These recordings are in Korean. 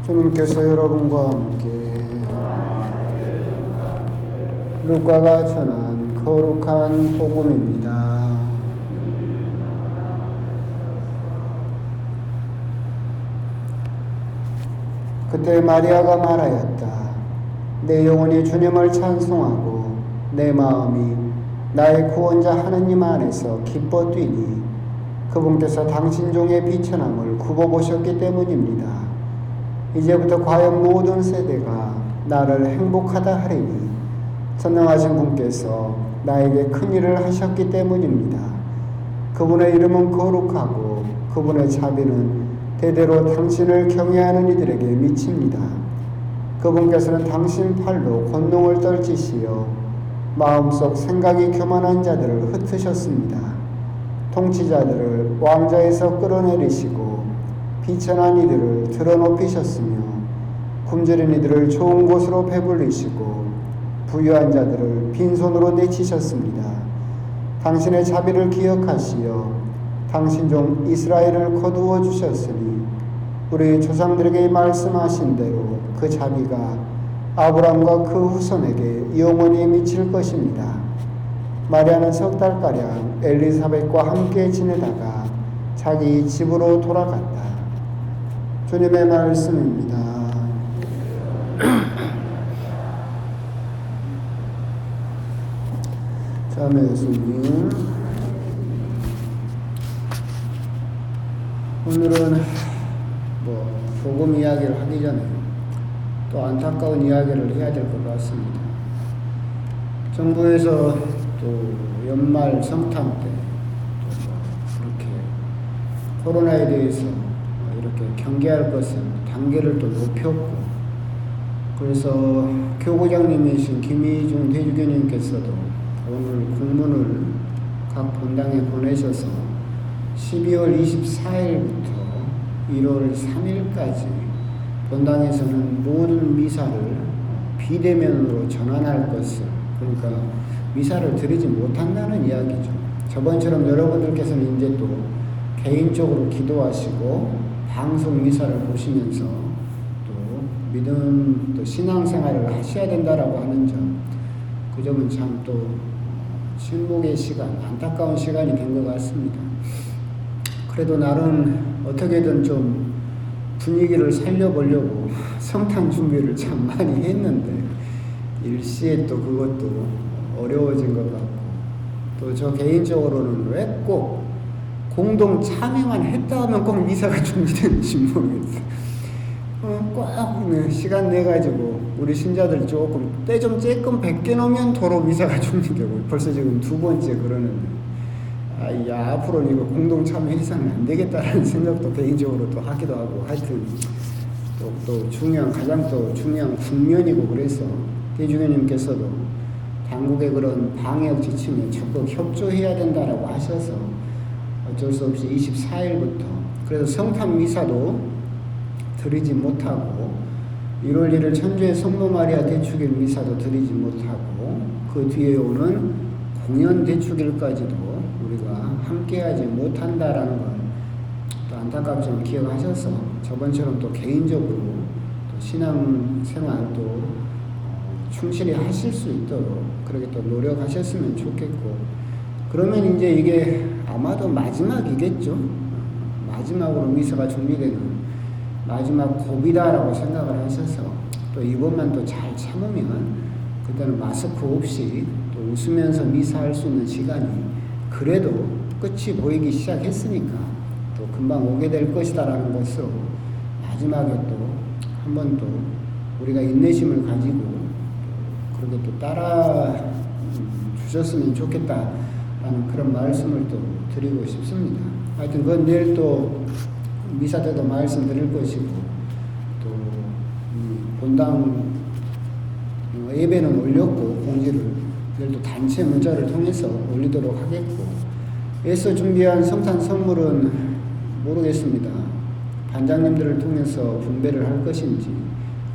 주님께서 여러분과 함께 루카가 전한 거룩한 복음입니다. 그때 마리아가 말하였다. 내 영혼이 주님을 찬송하고 내 마음이 나의 구원자 하느님 안에서 기뻐 뛰니 그분께서 당신 종의 비천함을 굽어보셨기 때문입니다. 이제부터 과연 모든 세대가 나를 행복하다 하리니 전능하신 분께서 나에게 큰 일을 하셨기 때문입니다. 그분의 이름은 거룩하고 그분의 자비는 대대로 당신을 경외하는 이들에게 미칩니다. 그분께서는 당신 팔로 권능을 떨치시어 마음속 생각이 교만한 자들을 흩으셨습니다. 통치자들을 왕좌에서 끌어내리시고 비천한 이들을 드러높이셨으며 굶주린 이들을 좋은 곳으로 배불리시고 부유한 자들을 빈손으로 내치셨습니다. 당신의 자비를 기억하시어 당신 종 이스라엘을 거두어 주셨으니 우리 조상들에게 말씀하신 대로 그 자비가 아브람과 그 후손에게 영원히 미칠 것입니다. 마리아는 석 달가량 엘리사벳과 함께 지내다가 자기 집으로 돌아갔다. 주님의 말씀입니다. 자매 예수님, 오늘은 복음 이야기를 하기 전에 또 안타까운 이야기를 해야 될 것 같습니다. 정부에서 또 연말 성탄 때 그렇게 코로나에 대해서 이렇게 경계할 것은 단계를 또 높였고, 그래서 교구장님이신 김희중 대주교님께서도 오늘 공문을 각 본당에 보내셔서 12월 24일부터 1월 3일까지 본당에서는 모든 미사를 비대면으로 전환할 것을, 그러니까 미사를 드리지 못한다는 이야기죠. 저번처럼 여러분들께서는 이제 또 개인적으로 기도하시고 방송 미사를 보시면서 또 믿음, 또 신앙생활을 하셔야 된다라고 하는 점, 그 점은 참 또 침묵의 시간, 안타까운 시간이 된 것 같습니다. 그래도 나름 어떻게든 좀 분위기를 살려보려고 성탄 준비를 참 많이 했는데 일시에 또 그것도 어려워진 것 같고, 또 저 개인적으로는 왜 꼭 공동 참여만 했다 하면 꼭 미사가 준비되는지 모르겠어요. 꼭 시간 내가지고 우리 신자들 조금 때 좀 쬐끔 베껴놓으면 도로 미사가 준비되고, 벌써 지금 두 번째 그러는데 앞으로는 이거 공동 참여해서는 안 되겠다라는 생각도 개인적으로 또 하기도 하고, 하여튼 또 중요한, 가장 또 중요한 국면이고, 그래서 대주교님께서도 당국의 그런 방역 지침에 적극 협조해야 된다라고 하셔서 어쩔 수 없이 24일부터 그래서 성탄 미사도 드리지 못하고 1월 1일 천주의 성모 마리아 대축일 미사도 드리지 못하고 그 뒤에 오는 공연 대축일까지도 우리가 함께하지 못한다라는 걸 또 안타깝지만 기억하셔서 저번처럼 또 개인적으로 또 신앙생활도 충실히 하실 수 있도록 그렇게 또 노력하셨으면 좋겠고, 그러면 이제 이게 아마도 마지막이겠죠. 마지막으로 미사가 준비되는 마지막 고비다라고 생각을 하셔서 또 이번만 또 잘 참으면 그때는 마스크 없이 또 웃으면서 미사할 수 있는 시간이 그래도 끝이 보이기 시작했으니까 또 금방 오게 될 것이다라는 것으로 마지막에 또 한 번 또 우리가 인내심을 가지고 그렇게 또 따라 주셨으면 좋겠다라는 그런 말씀을 또 드리고 싶습니다. 하여튼 그건 내일 또 미사 때도 말씀드릴 것이고, 또 본당 예배는 올렸고 공지를 내일 또 단체 문자를 통해서 올리도록 하겠고, 애써 준비한 성탄 선물은 모르겠습니다. 반장님들을 통해서 분배를 할 것인지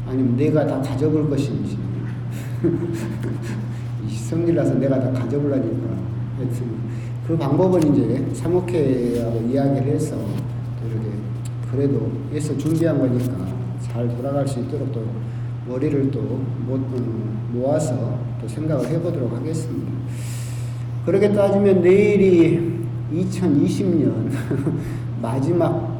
아니면 내가 다 가져볼 것인지 성질나서 내가 다 가져보려니까, 하여튼 그 방법은 이제 사목회하고 이야기를 해서 또 이렇게 그래도 애써 준비한 거니까 잘 돌아갈 수 있도록 또 머리를 또 모아서 또 생각을 해보도록 하겠습니다. 그렇게 따지면 내일이 2020년 마지막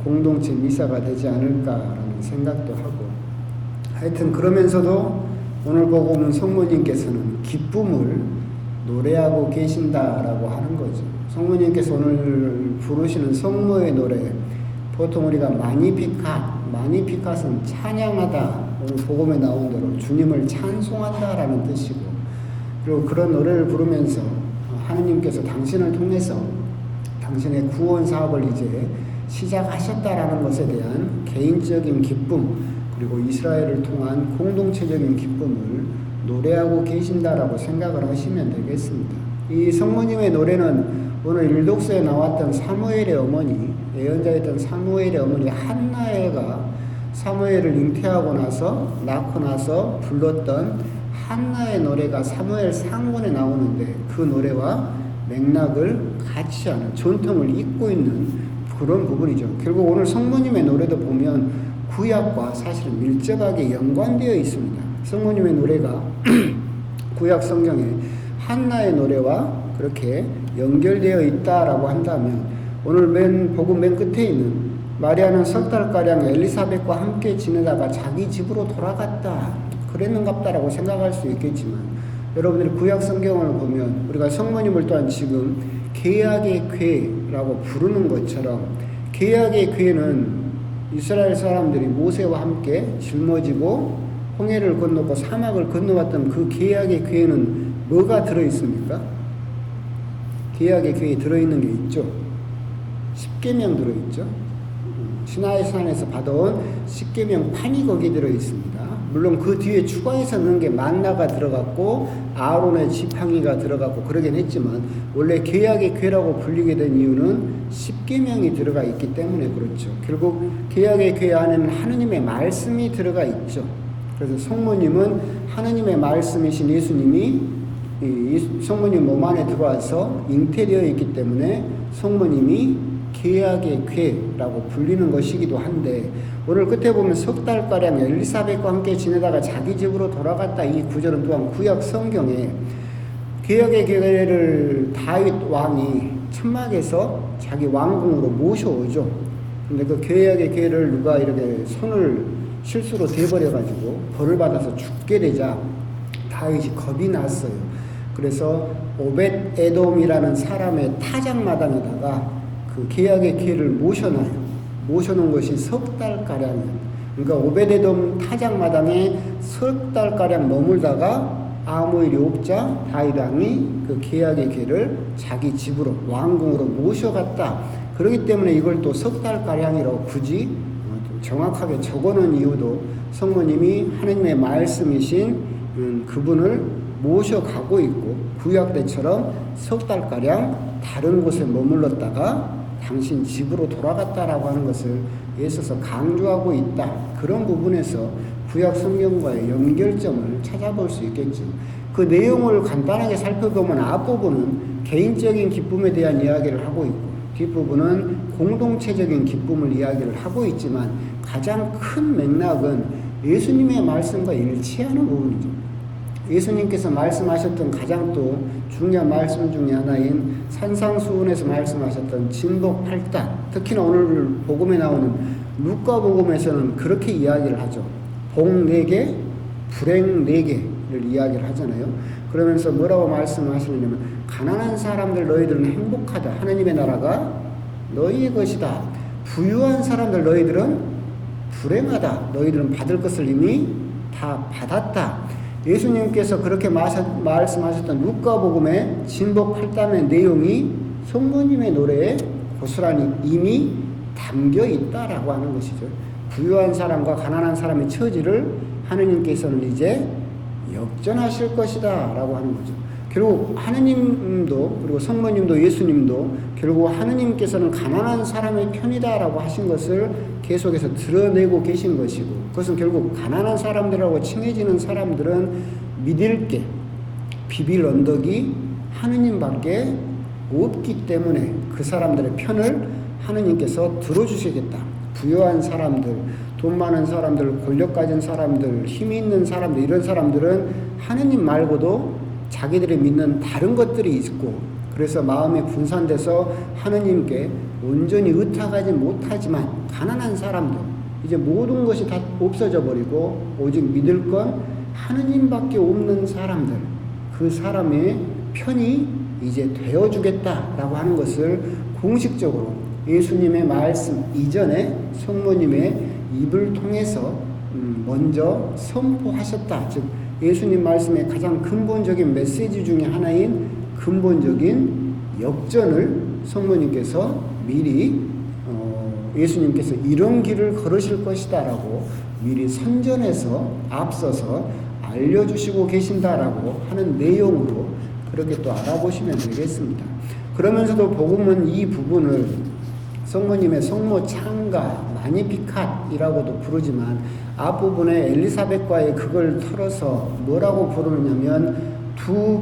공동체 미사가 되지 않을까라는 생각도 하고, 하여튼 그러면서도 오늘 복음은 성모님께서는 기쁨을 노래하고 계신다라고 하는 거죠. 성모님께서 오늘 부르시는 성모의 노래, 보통 우리가 마니피캇은 찬양하다, 오늘 복음에 나온 대로 주님을 찬송한다라는 뜻이고, 그리고 그런 노래를 부르면서 하느님께서 당신을 통해서 당신의 구원 사업을 이제 시작하셨다라는 것에 대한 개인적인 기쁨, 그리고 이스라엘을 통한 공동체적인 기쁨을 노래하고 계신다라고 생각을 하시면 되겠습니다. 이 성모님의 노래는 오늘 일독서에 나왔던 사무엘의 어머니, 예언자였던 사무엘의 어머니 한나가 사무엘을 잉태하고 나서 낳고 나서 불렀던 한나의 노래가 사무엘 상본에 나오는데, 그 노래와 맥락을 같이 하는, 전통을 잇고 있는 그런 부분이죠. 결국 오늘 성모님의 노래도 보면 구약과 사실은 밀접하게 연관되어 있습니다. 성모님의 노래가 구약 성경에 한나의 노래와 그렇게 연결되어 있다라고 한다면, 오늘 복음 맨 끝에 있는 마리아는 석 달가량 엘리사벳과 함께 지내다가 자기 집으로 돌아갔다, 그랬는갑다라고 생각할 수 있겠지만, 여러분들이 구약 성경을 보면 우리가 성모님을 또한 지금 계약의 궤라고 부르는 것처럼, 계약의 궤는 이스라엘 사람들이 모세와 함께 짊어지고 홍해를 건너고 사막을 건너왔던 그 계약의 궤에는 뭐가 들어있습니까? 계약의 궤에 들어있는 게 있죠. 십계명 들어있죠. 시나이 산에서 받아온 십계명 판이 거기 들어있습니다. 물론 그 뒤에 추가해서 넣은 게 만나가 들어갔고 아론의 지팡이가 들어갔고 그러긴 했지만, 원래 계약의 궤라고 불리게 된 이유는 십계명이 들어가 있기 때문에 그렇죠. 결국 계약의 궤 안에는 하느님의 말씀이 들어가 있죠. 그래서 성모님은 하느님의 말씀이신 예수님이 이 성모님 몸 안에 들어와서 잉태되어 있기 때문에 성모님이 계약의 궤라고 불리는 것이기도 한데, 오늘 끝에 보면 석 달가량 엘리사벳과 함께 지내다가 자기 집으로 돌아갔다, 이 구절은 또한 구약 성경에 계약의 궤를 다윗 왕이 천막에서 자기 왕궁으로 모셔오죠. 근데 그 계약의 궤를 누가 이렇게 손을 실수로 대버려가지고 벌을 받아서 죽게 되자 다윗이 겁이 났어요. 그래서 오벳 에돔이라는 사람의 타작마당에다가 그 계약의 궤를 모셔놓은 것이 석 달가량이에요. 그러니까 오벳에돔 타작마당에 석 달가량 머물다가 아무 일이 없자 다윗 왕이 그 계약의 궤를 자기 집으로 왕궁으로 모셔갔다. 그렇기 때문에 이걸 또 석 달가량이라고 굳이 정확하게 적어놓은 이유도, 성모님이 하느님의 말씀이신 그분을 모셔가고 있고, 구약 때처럼 석 달가량 다른 곳에 머물렀다가 당신 집으로 돌아갔다라고 하는 것을 애써서 강조하고 있다. 그런 부분에서 구약 성경과의 연결점을 찾아볼 수 있겠죠. 그 내용을 간단하게 살펴보면 앞부분은 개인적인 기쁨에 대한 이야기를 하고 있고, 뒷부분은 공동체적인 기쁨을 이야기를 하고 있지만, 가장 큰 맥락은 예수님의 말씀과 일치하는 부분이죠. 예수님께서 말씀하셨던 가장 또 중요한 말씀 중에 하나인 산상수훈에서 말씀하셨던 진복 8단, 특히나 오늘 복음에 나오는 루카 복음에서는 그렇게 이야기를 하죠. 복 4개, 불행 4개를 이야기를 하잖아요. 그러면서 뭐라고 말씀하시냐면, 가난한 사람들 너희들은 행복하다. 하나님의 나라가 너희의 것이다. 부유한 사람들 너희들은 불행하다. 너희들은 받을 것을 이미 다 받았다. 예수님께서 그렇게 말씀하셨던 루카복음의 진복 8단의 내용이 성모님의 노래에 고스란히 이미 담겨 있다라고 하는 것이죠. 부유한 사람과 가난한 사람의 처지를 하느님께서는 이제 역전하실 것이다 라고 하는 거죠. 결국 하느님도, 그리고 성모님도, 예수님도 결국 하느님께서는 가난한 사람의 편이다 라고 하신 것을 계속해서 드러내고 계신 것이고, 그것은 결국 가난한 사람들하고 친해지는 사람들은 믿을 게, 비빌 언덕이 하느님밖에 없기 때문에 그 사람들의 편을 하느님께서 들어주시겠다. 부유한 사람들, 돈 많은 사람들, 권력 가진 사람들, 힘이 있는 사람들, 이런 사람들은 하느님 말고도 자기들이 믿는 다른 것들이 있고, 그래서 마음이 분산돼서 하느님께 온전히 의탁하지 못하지만 가난한 사람들, 이제 모든 것이 다 없어져 버리고 오직 믿을 건 하느님밖에 없는 사람들, 그 사람의 편이 이제 되어주겠다라고 하는 것을 공식적으로 예수님의 말씀 이전에 성모님의 입을 통해서 먼저 선포하셨다. 즉 예수님 말씀의 가장 근본적인 메시지 중에 하나인 근본적인 역전을 성모님께서 미리 예수님께서 이런 길을 걸으실 것이다 라고 미리 선전해서 앞서서 알려주시고 계신다라고 하는 내용으로 그렇게 또 알아보시면 되겠습니다. 그러면서도 복음은 이 부분을 성모님의 성모 창가 마니피캇이라고도 부르지만 앞부분에 엘리사벳과의 그걸 털어서 뭐라고 부르느냐면 두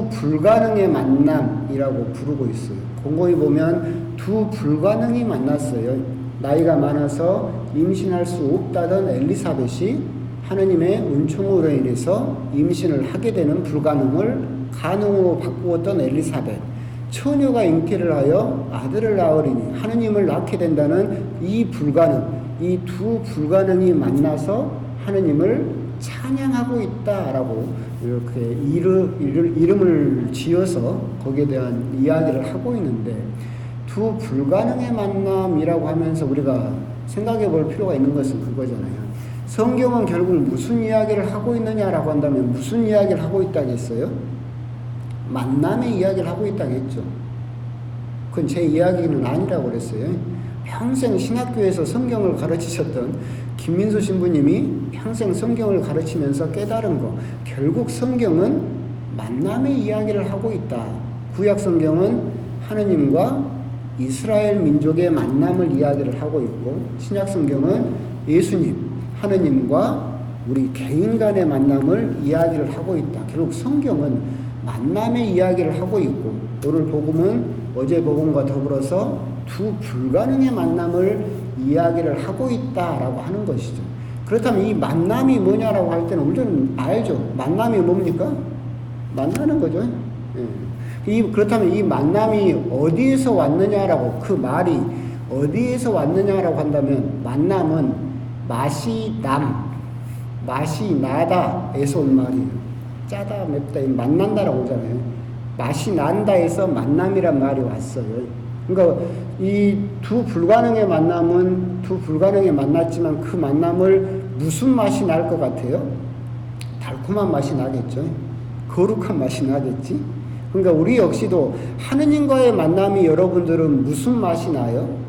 불가능의 만남이라고 부르고 있어요. 곰곰이 보면 두 불가능이 만났어요. 나이가 많아서 임신할 수 없다던 엘리사벳이 하느님의 은총으로 인해서 임신을 하게 되는 불가능을 가능으로 바꾸었던 엘리사벳, 처녀가 잉태를 하여 아들을 낳으리니 하느님을 낳게 된다는 이 불가능, 이 두 불가능이 만나서 하느님을 찬양하고 있다라고 이렇게 이름을 지어서 거기에 대한 이야기를 하고 있는데, 두 불가능의 만남이라고 하면서 우리가 생각해 볼 필요가 있는 것은 그거잖아요. 성경은 결국 무슨 이야기를 하고 있느냐라고 한다면 무슨 이야기를 하고 있다겠어요? 만남의 이야기를 하고 있다겠죠. 그건 제 이야기는 아니라고 그랬어요. 평생 신학교에서 성경을 가르치셨던 김민수 신부님이 평생 성경을 가르치면서 깨달은 거, 결국 성경은 만남의 이야기를 하고 있다. 구약 성경은 하느님과 이스라엘 민족의 만남을 이야기를 하고 있고, 신약 성경은 예수님, 하느님과 우리 개인 간의 만남을 이야기를 하고 있다. 결국 성경은 만남의 이야기를 하고 있고, 오늘 복음은 어제 복음과 더불어서 두 불가능의 만남을 이야기를 하고 있다라고 하는 것이죠. 그렇다면 이 만남이 뭐냐라고 할 때는 우리는 알죠. 만남이 뭡니까? 만나는 거죠. 그렇다면 이 만남이 어디에서 왔느냐라고, 그 말이 어디에서 왔느냐라고 한다면 만남은 맛이 나다에서 온 말이에요. 짜다 맵다 만난다라고 하잖아요. 맛이 난다에서 만남이란 말이 왔어요. 그러니까 이 두 불가능의 만남은 두 불가능에 만났지만 그 만남을 무슨 맛이 날 것 같아요? 달콤한 맛이 나겠죠. 거룩한 맛이 나겠지. 그러니까 우리 역시도 하느님과의 만남이 여러분들은 무슨 맛이 나요?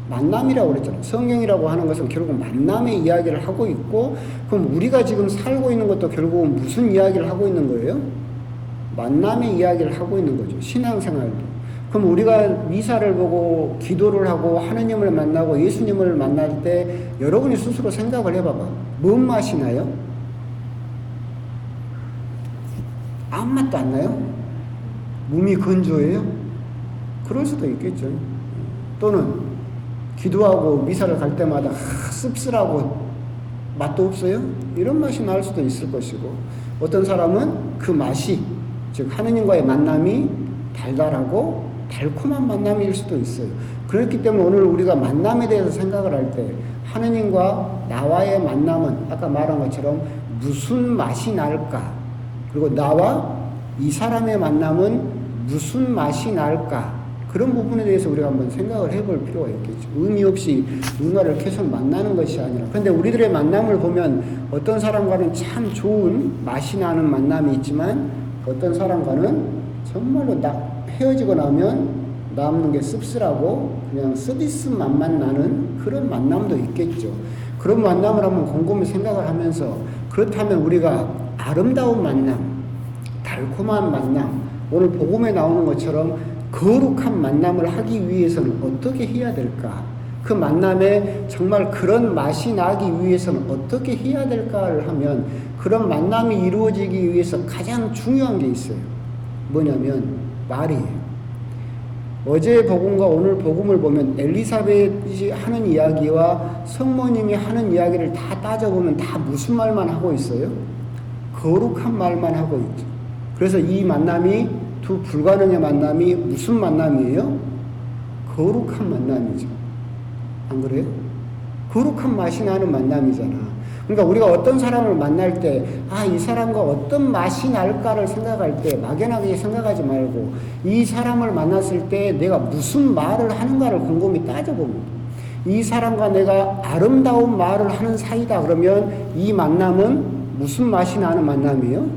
만남이라고 그랬잖아요. 성경이라고 하는 것은 결국 만남의 이야기를 하고 있고, 그럼 우리가 지금 살고 있는 것도 결국은 무슨 이야기를 하고 있는 거예요? 만남의 이야기를 하고 있는 거죠. 신앙생활도. 그럼 우리가 미사를 보고 기도를 하고 하느님을 만나고 예수님을 만날 때 여러분이 스스로 생각을 해봐봐. 뭔 맛이 나요? 아무 맛도 안 나요? 몸이 건조해요? 그럴 수도 있겠죠. 또는 기도하고 미사를 갈 때마다 씁쓸하고 맛도 없어요? 이런 맛이 날 수도 있을 것이고, 어떤 사람은 그 맛이, 즉 하느님과의 만남이 달달하고 달콤한 만남일 수도 있어요. 그렇기 때문에 오늘 우리가 만남에 대해서 생각을 할 때 하느님과 나와의 만남은 아까 말한 것처럼 무슨 맛이 날까? 그리고 나와 이 사람의 만남은 무슨 맛이 날까? 그런 부분에 대해서 우리가 한번 생각을 해볼 필요가 있겠죠. 의미 없이 누군가를 계속 만나는 것이 아니라. 그런데 우리들의 만남을 보면 어떤 사람과는 참 좋은 맛이 나는 만남이 있지만 어떤 사람과는 정말로 헤어지고 나면 남는 게 씁쓸하고 그냥 서비스 맛만 나는 그런 만남도 있겠죠. 그런 만남을 한번 곰곰이 생각을 하면서, 그렇다면 우리가 아름다운 만남, 달콤한 만남, 오늘 복음에 나오는 것처럼 거룩한 만남을 하기 위해서는 어떻게 해야 될까? 그 만남에 정말 그런 맛이 나기 위해서는 어떻게 해야 될까를 하면, 그런 만남이 이루어지기 위해서 가장 중요한 게 있어요. 뭐냐면 말이에요. 어제 복음과 오늘 복음을 보면 엘리사벳이 하는 이야기와 성모님이 하는 이야기를 다 따져보면 다 무슨 말만 하고 있어요? 거룩한 말만 하고 있죠. 그래서 이 만남이, 두 불가능의 만남이 무슨 만남이에요? 거룩한 만남이죠. 안 그래요? 거룩한 맛이 나는 만남이잖아. 그러니까 우리가 어떤 사람을 만날 때, 이 사람과 어떤 맛이 날까를 생각할 때 막연하게 생각하지 말고 이 사람을 만났을 때 내가 무슨 말을 하는가를 곰곰이 따져봅니다. 이 사람과 내가 아름다운 말을 하는 사이다 그러면 이 만남은 무슨 맛이 나는 만남이에요?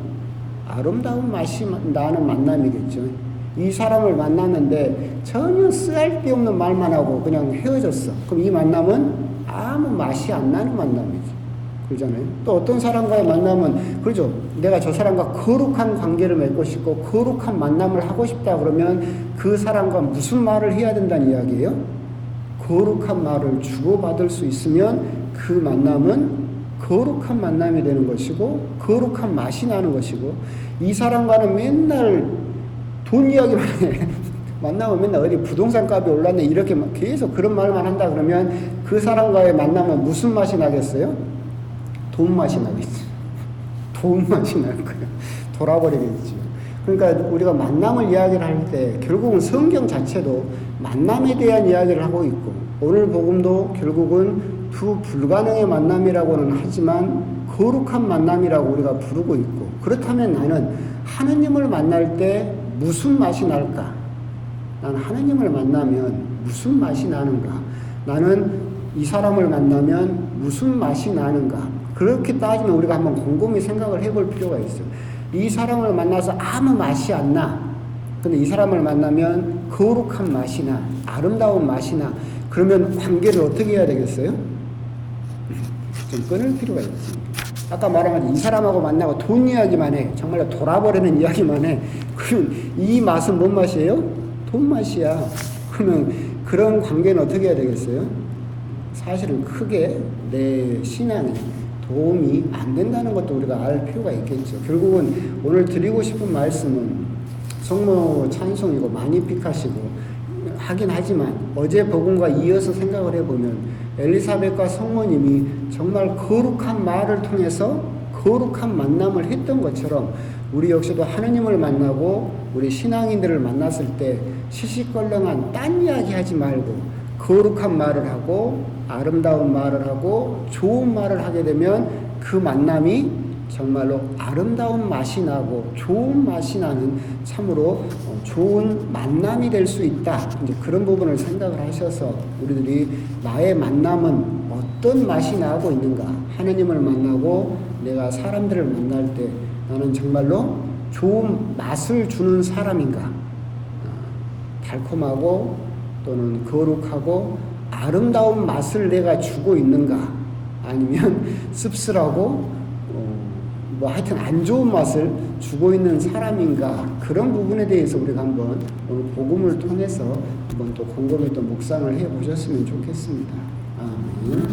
아름다운 맛이 나는 만남이겠죠. 이 사람을 만났는데 전혀 쓰잘데없는 말만 하고 그냥 헤어졌어. 그럼 이 만남은 아무 맛이 안 나는 만남이죠. 그러잖아요. 또 어떤 사람과의 만남은 그러죠. 내가 저 사람과 거룩한 관계를 맺고 싶고 거룩한 만남을 하고 싶다 그러면 그 사람과 무슨 말을 해야 된다는 이야기예요? 거룩한 말을 주고받을 수 있으면 그 만남은 거룩한 만남이 되는 것이고 거룩한 맛이 나는 것이고, 이 사람과는 맨날 돈 이야기만 해. 만나면 맨날 어디 부동산 값이 올랐네 이렇게 계속 그런 말만 한다 그러면 그 사람과의 만남은 무슨 맛이 나겠어요? 돈 맛이 나겠죠. 돈 맛이 날 거예요. 돌아버리겠죠. 그러니까 우리가 만남을 이야기를 할 때 결국은 성경 자체도 만남에 대한 이야기를 하고 있고, 오늘 복음도 결국은 두 불가능의 만남이라고는 하지만 거룩한 만남이라고 우리가 부르고 있고, 그렇다면 나는 하느님을 만날 때 무슨 맛이 날까? 나는 하느님을 만나면 무슨 맛이 나는가? 나는 이 사람을 만나면 무슨 맛이 나는가? 그렇게 따지면 우리가 한번 곰곰이 생각을 해볼 필요가 있어요. 이 사람을 만나서 아무 맛이 안 나. 근데 이 사람을 만나면 거룩한 맛이 나. 아름다운 맛이 나. 그러면 관계를 어떻게 해야 되겠어요? 좀 끊을 필요가 있지. 아까 말한 이 사람하고 만나고 돈 이야기만 해. 정말로 돌아버리는 이야기만 해. 그러면 이 맛은 뭔 맛이에요? 돈 맛이야. 그러면 그런 관계는 어떻게 해야 되겠어요? 사실은 크게 내 신앙에 도움이 안 된다는 것도 우리가 알 필요가 있겠죠. 결국은 오늘 드리고 싶은 말씀은 성모 찬송이고 마니피카시고 하긴 하지만 어제 복음과 이어서 생각을 해보면 엘리사벳과 성모님이 정말 거룩한 말을 통해서 거룩한 만남을 했던 것처럼 우리 역시도 하느님을 만나고 우리 신앙인들을 만났을 때 시시껄렁한 딴 이야기 하지 말고 거룩한 말을 하고 아름다운 말을 하고 좋은 말을 하게 되면 그 만남이 정말로 아름다운 맛이 나고 좋은 맛이 나는 참으로 좋은 만남이 될 수 있다. 이제 그런 부분을 생각을 하셔서 우리들이 나의 만남은 어떤 맛이 나고 있는가? 하느님을 만나고 내가 사람들을 만날 때 나는 정말로 좋은 맛을 주는 사람인가? 달콤하고 또는 거룩하고 아름다운 맛을 내가 주고 있는가? 아니면 씁쓸하고 하여튼 안 좋은 맛을 주고 있는 사람인가? 그런 부분에 대해서 우리가 한번 오늘 복음을 통해서 한번 또 곰곰이 또 묵상을 해 보셨으면 좋겠습니다. 아멘.